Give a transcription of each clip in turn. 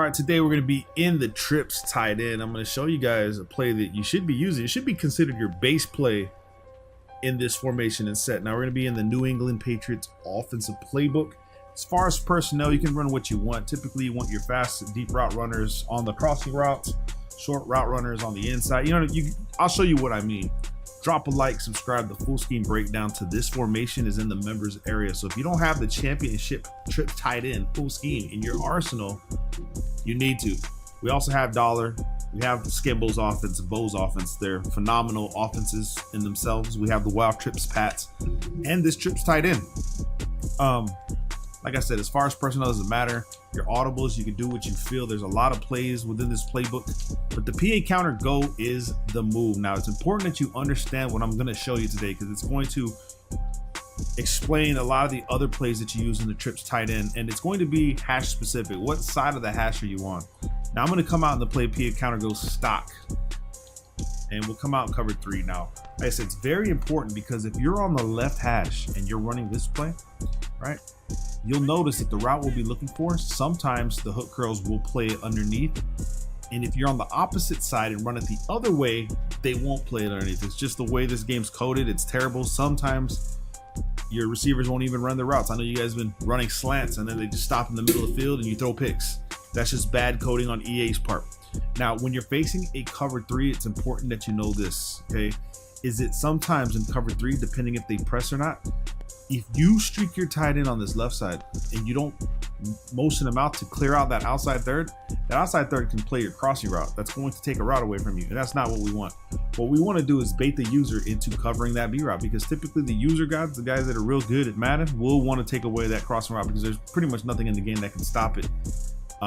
right, today we're going to be in the trips tight end. I'm going to show you guys a play that you should be using. It should be considered your base play in this formation and set. Now we're going to be in the New England Patriots offensive playbook. As far as personnel, you can run what you want. Typically, you want your fast, deep route runners on the crossing routes, short route runners on the inside. I'll show you what I mean. Drop a like, subscribe. The full scheme breakdown to this formation is in the members area. So if you don't have the championship trip tight end full scheme in your arsenal, you need to. We also have Dollar. We have Skimbo's offense, Bo's offense. They're phenomenal offenses in themselves. We have the Wild Trips Pats and this trips tight end. Like I said, as far as personnel doesn't matter. Your audibles, you can do what you feel. There's a lot of plays within this playbook, but the PA counter go is the move. Now, it's important that you understand what I'm going to show you today because it's going to explain a lot of the other plays that you use in the trips tight end, and it's going to be hash specific. What side of the hash are you on? Now, I'm going to come out in the play PA counter go stock, and we'll come out and cover 3. Now, like I said, it's very important because if you're on the left hash and you're running this play, right, you'll notice that the route we'll be looking for, sometimes the hook curls will play it underneath. And if you're on the opposite side and run it the other way, they won't play it underneath. It's just the way this game's coded. It's terrible. Sometimes your receivers won't even run the routes. I know you guys have been running slants and then they just stop in the middle of the field and you throw picks. That's just bad coding on EA's part. Now, when you're facing a cover 3, it's important that you know this, okay? Is it sometimes in cover 3, depending if they press or not, if you streak your tight end on this left side and you don't motion them out to clear out that outside third can play your crossing route. That's going to take a route away from you, and that's not what we want. What we want to do is bait the user into covering that B route, because typically the user guys, the guys that are real good at Madden, will want to take away that crossing route because there's pretty much nothing in the game that can stop it.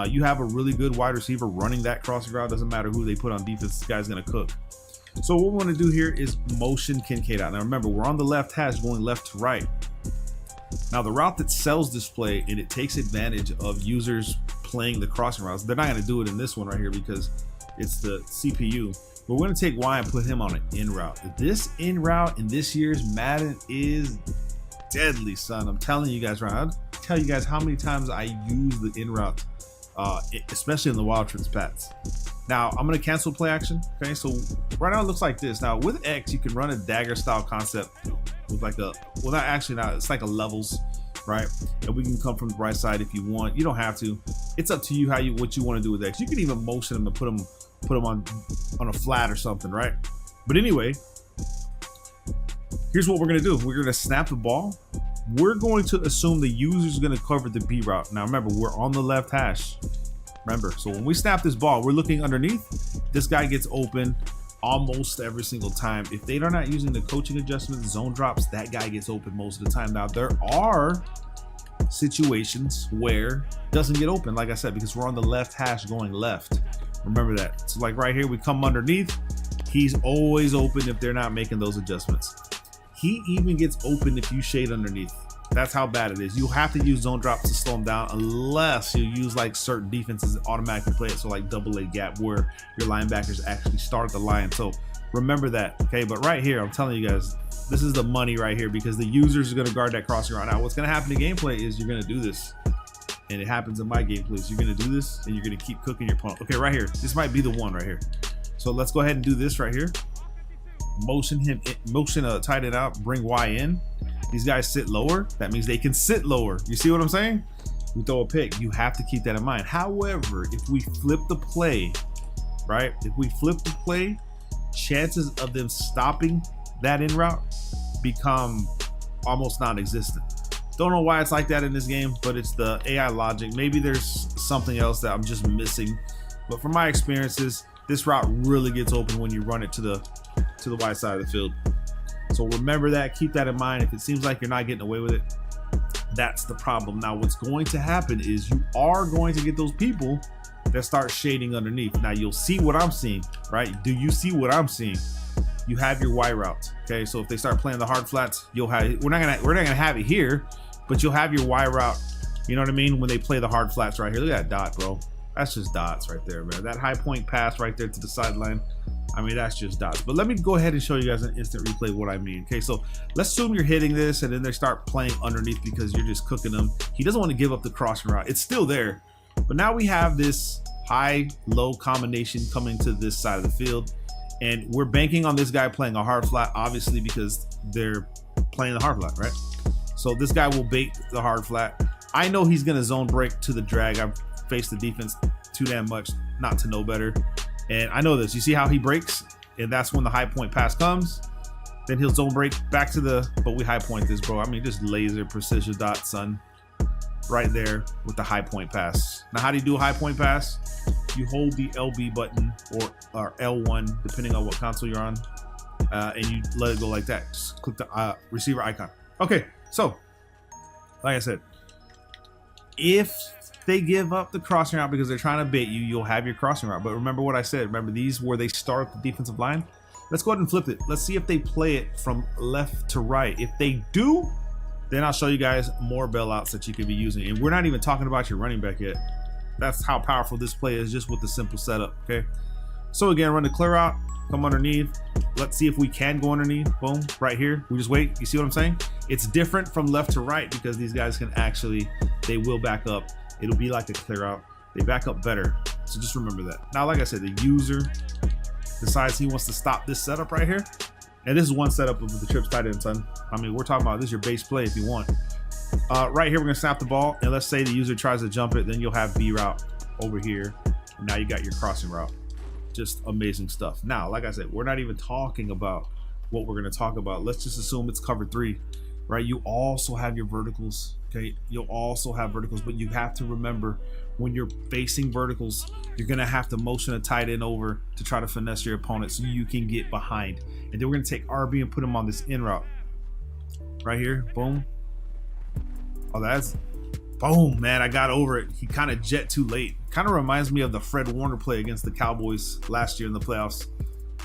You have a really good wide receiver running that crossing route. Doesn't matter who they put on defense, this guy's going to cook. So what we want to do here is motion Kincaid out. Now remember, we're on the left hash going left to right. Now the route that sells this play and it takes advantage of users playing the crossing routes, they're not going to do it in this one right here because it's the CPU. But we're going to take Y and put him on an in route. This in route in this year's Madden is deadly, son. I'm telling you guys right now. I'll tell you guys how many times I use the in route, especially in the Wild Trips Pats. Now I'm going to cancel play action. Okay, so right now it looks like this. Now with X, you can run a dagger style concept with like a, well, not actually, not, it's like a levels, right? And we can come from the right side if you want. You don't have to. It's up to you what you want to do with X. You can even motion them and put them on a flat or something, right? But anyway, here's what we're going to do. We're going to snap the ball. We're going to assume the user's going to cover the B route. Now remember, we're on the left hash. Remember, so when we snap this ball, we're looking underneath. This guy gets open almost every single time. If they're not using the coaching adjustments, zone drops, that guy gets open most of the time. Now, there are situations where it doesn't get open, like I said, because we're on the left hash going left. Remember that. So like right here, we come underneath. He's always open if they're not making those adjustments. He even gets open if you shade underneath. That's how bad it is. You have to use zone drops to slow him down unless you use like certain defenses that automatically play it. So like double A gap where your linebackers actually start the line. So remember that, okay? But right here, I'm telling you guys, this is the money right here because the users are going to guard that crossing route. Now, what's going to happen in gameplay is you're going to do this. And it happens in my gameplays. You're going to do this and you're going to keep cooking your opponent. Okay, right here. This might be the one right here. So let's go ahead and do this right here. Motion tight end out, bring Y in. These guys sit lower. That means they can sit lower. You see what I'm saying? We throw a pick. You have to keep that in mind. However, if we flip the play, right? If we flip the play, chances of them stopping that in route become almost non-existent. Don't know why it's like that in this game, but it's the AI logic. Maybe there's something else that I'm just missing. But from my experiences, this route really gets open when you run it to the wide side of the field. So remember that, keep that in mind. If it seems like you're not getting away with it, that's the problem. Now, what's going to happen is you are going to get those people that start shading underneath. Now, you'll see what I'm seeing, right? Do you see what I'm seeing? You have your Y route, okay? So if they start playing the hard flats, you'll have, we're not gonna have it here, but you'll have your Y route. You know what I mean? When they play the hard flats right here, look at that dot, bro. That's just dots right there, man. That high point pass right there to the sideline. I mean, that's just dots. But let me go ahead and show you guys an instant replay of what I mean. Okay, so let's assume you're hitting this and then they start playing underneath because you're just cooking them. He doesn't want to give up the crossing route. It's still there. But now we have this high-low combination coming to this side of the field. And we're banking on this guy playing a hard flat, obviously, because they're playing the hard flat, right? So this guy will bait the hard flat. I know he's going to zone break to the drag. I've faced the defense too damn much not to know better. And I know this. You see how he breaks? And that's when the high point pass comes. Then he'll zone break back to the, but we high point this, bro. I mean, just laser precision dot, son. Right there with the high point pass. Now, how do you do a high point pass? You hold the LB button or L1, depending on what console you're on, and you let it go like that. Just click the receiver icon. Okay, so like I said, if they give up the crossing route because they're trying to bait you, you'll have your crossing route. But remember what I said. Remember these where they start the defensive line? Let's go ahead and flip it. Let's see if they play it from left to right. If they do, then I'll show you guys more bailouts that you can be using. And we're not even talking about your running back yet. That's how powerful this play is just with the simple setup, okay? So again, run the clear out, come underneath. Let's see if we can go underneath. Boom, right here. We just wait. You see what I'm saying? It's different from left to right because these guys can actually, they will back up. It'll be like a clear out. They back up better. So just remember that. Now, like I said, the user decides he wants to stop this setup right here. And this is one setup of the trips tight end, son. I mean, we're talking about this is your base play if you want. Right here, we're gonna snap the ball, and let's say the user tries to jump it, then you'll have B route over here. And now you got your crossing route. Just amazing stuff. Now, like I said, we're not even talking about what we're gonna talk about. Let's just assume it's cover 3, right? You also have your verticals, okay? You'll also have verticals, but you have to remember when you're facing verticals, you're gonna have to motion a tight end over to try to finesse your opponent so you can get behind. And then we're gonna take RB and put him on this in route. Right here, boom. Oh, that's, boom, man, I got over it. He kind of jet too late. Kind of reminds me of the Fred Warner play against the Cowboys last year in the playoffs,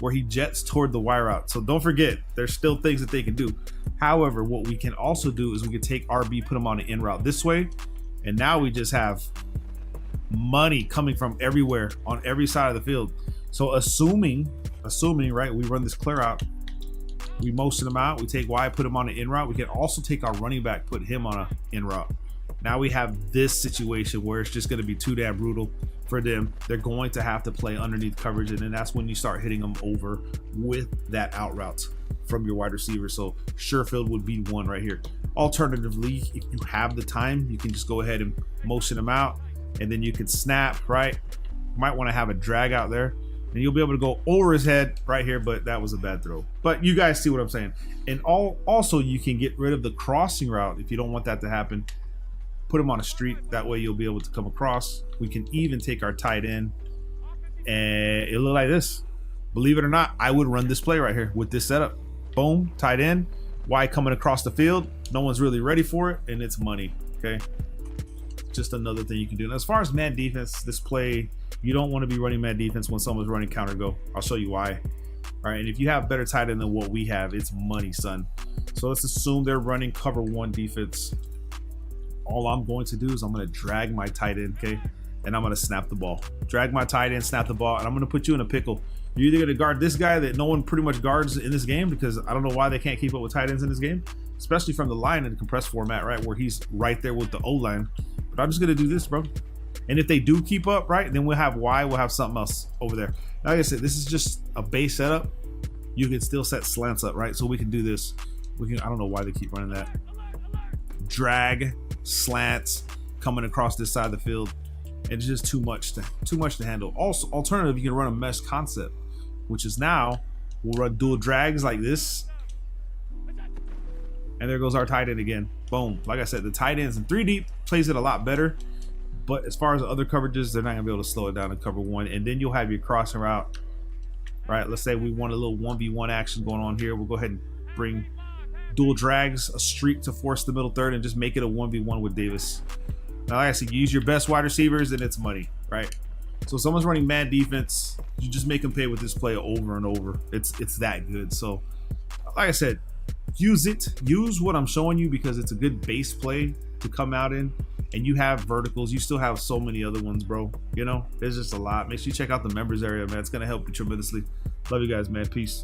where he jets toward the wire out. So don't forget, there's still things that they can do. However, what we can also do is we can take RB, put him on the in route this way, and now we just have money coming from everywhere on every side of the field. So assuming, right, we run this clear out, we motion him out, we take Y, put him on an in route. We can also take our running back, put him on an in route. Now we have this situation where it's just going to be too damn brutal for them. They're going to have to play underneath coverage, and then that's when you start hitting them over with that out route from your wide receiver. So Surefield would be one right here. Alternatively, if you have the time, you can just go ahead and motion him out, and then you can snap, right? You might want to have a drag out there, and you'll be able to go over his head right here, but that was a bad throw. But you guys see what I'm saying. And also, you can get rid of the crossing route if you don't want that to happen. Put him on a street. That way you'll be able to come across. We can even take our tight end, and it'll look like this. Believe it or not, I would run this play right here with this setup. Boom, tight end. Y coming across the field. No one's really ready for it, and it's money, okay? Just another thing you can do. And as far as man defense, this play, you don't want to be running man defense when someone's running counter go. I'll show you why. All right, and if you have better tight end than what we have, it's money, son. So let's assume they're running cover 1 defense. All I'm going to do is I'm going to drag my tight end, okay? And I'm going to snap the ball. Drag my tight end, snap the ball, and I'm going to put you in a pickle. You're either going to guard this guy that no one pretty much guards in this game, because I don't know why they can't keep up with tight ends in this game, especially from the line in the compressed format, right, where he's right there with the O-line. But I'm just going to do this, bro. And if they do keep up, right, then we'll have Y, we'll have something else over there. Like I said, this is just a base setup. You can still set slants up, right? So we can do this. We can, I don't know why they keep running that. Drag, slants, coming across this side of the field. It's just too much to handle. Also, alternative, you can run a mesh concept, which is now we'll run dual drags like this. And there goes our tight end again. Boom. Like I said, the tight ends in 3 deep plays it a lot better. But as far as the other coverages, they're not going to be able to slow it down in cover 1. And then you'll have your crossing route. Right, let's say we want a little 1v1 action going on here. We'll go ahead and bring dual drags, a streak to force the middle third, and just make it a 1v1 with Davis. Now, like I said, you use your best wide receivers, and it's money, right? So if someone's running man defense, you just make them pay with this play over and over. It's that good. So, like I said, use it. Use what I'm showing you because it's a good base play to come out in. And you have verticals. You still have so many other ones, bro. You know, there's just a lot. Make sure you check out the members area, man. It's going to help you tremendously. Love you guys, man. Peace.